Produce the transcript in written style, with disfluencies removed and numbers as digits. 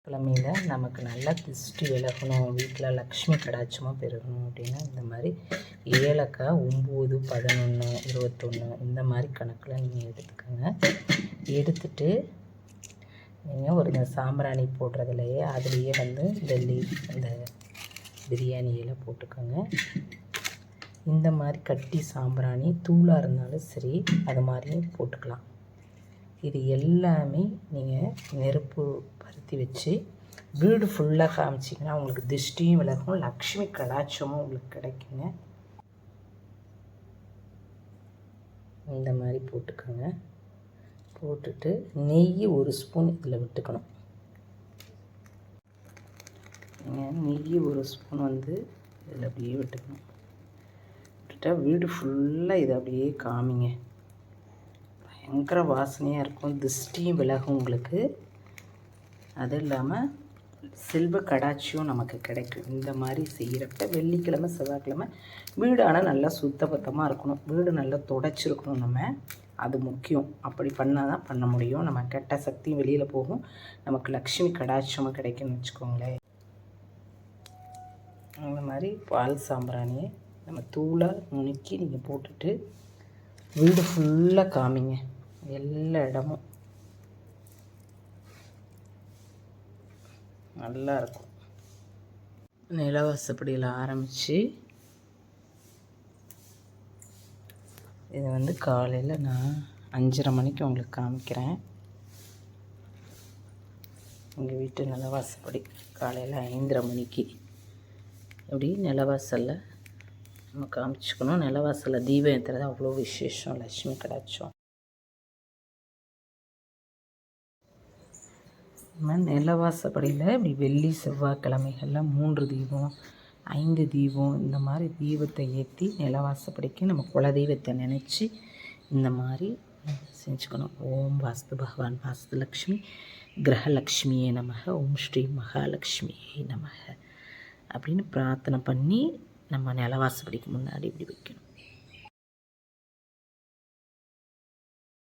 கிழமையில் நமக்கு நல்லா திருஷ்டி விலகணும், வீட்டில் லக்ஷ்மி கடாட்சமாக பெருகணும் அப்படின்னா இந்த மாதிரி ஏலக்காய் 9, 11, 21 இந்த மாதிரி கணக்கில் நீங்கள் எடுத்துக்கோங்க. எடுத்துட்டு நீங்கள் ஒரு சாம்பிராணி போடுறதுலையே அதுலேயே இந்த பிரியாணி இலை போட்டுக்கோங்க. இந்த மாதிரி கட்டி சாம்பிராணி தூளாக இருந்தாலும் சரி அது மாதிரியும் போட்டுக்கலாம். இது எல்லாமே நீங்கள் நெருப்பு பருத்தி வச்சு வீடு ஃபுல்லாக காமிச்சிங்கன்னா உங்களுக்கு திருஷ்டியும் விலகும், லக்ஷ்மி கடாட்சமும் உங்களுக்கு கிடைக்குங்க. இந்த மாதிரி போட்டுக்கோங்க. போட்டுட்டு நெய் 1 ஸ்பூன் இதில் விட்டுக்கணும். நீங்கள் நெய் 1 ஸ்பூன் இதில் அப்படியே விட்டுக்கணும். விட்டுட்டா வீடு ஃபுல்லாக இதை அப்படியே காமிங்க. பயங்கர வாசனையாக இருக்கும், திருஷ்டியும் விலகும் உங்களுக்கு. அது இல்லாமல் செல்வ கடாட்சியும் நமக்கு கிடைக்கும். இந்த மாதிரி செய்கிறப்ப வெள்ளிக்கிழமை செவ்வாய்க்கிழமை வீடு ஆனால் நல்லா சுத்தபத்தமாக இருக்கணும், வீடு நல்லா துடைச்சிருக்கணும். நம்ம அது முக்கியம். அப்படி பண்ணால் தான் பண்ண முடியும். நம்ம கெட்ட சக்தியும் வெளியில் போகும், நமக்கு லக்ஷ்மி கடாட்சமும் கிடைக்கும்னு வச்சுக்கோங்களேன். அந்த மாதிரி பால் சாம்பிராணியை நம்ம தூளாக நுணுக்கி நீங்கள் போட்டுட்டு வீடு ஃபுல்லாக காமிங்க, எல்லா இடமும் நல்லா இருக்கும். நிலவாசப்படியில் ஆரம்பித்து இது காலையில் நான் 5:30 மணிக்கு உங்களுக்கு காமிக்கிறேன். எங்கள் வீட்டு நிலவாசப்படி காலையில் 5:30 மணிக்கு எப்படி நிலவாசலில் நம்ம காமிச்சிக்கணும். நிலவாசலில் தீபம் ஏற்றுறது அவ்வளோ விசேஷம், லக்ஷ்மி கடாட்சம். நிலவாசப்படியில் இப்படி வெள்ளி செவ்வாய்க்கிழமைகளில் 3 தீபம் 5 தீபம் இந்த மாதிரி தீபத்தை ஏற்றி நிலவாசப்படிக்கு நம்ம குலதெய்வத்தை நினச்சி இந்த மாதிரி செஞ்சுக்கணும். ஓம் வாஸ்து பகவான் வாஸ்து லக்ஷ்மி கிரகலக்ஷ்மியே நமக, ஓம் ஸ்ரீ மகாலட்சுமியே நமக அப்படின்னு பிரார்த்தனை பண்ணி நம்ம நிலவாசப்படிக்கு முன்னாடி இப்படி வைக்கணும்.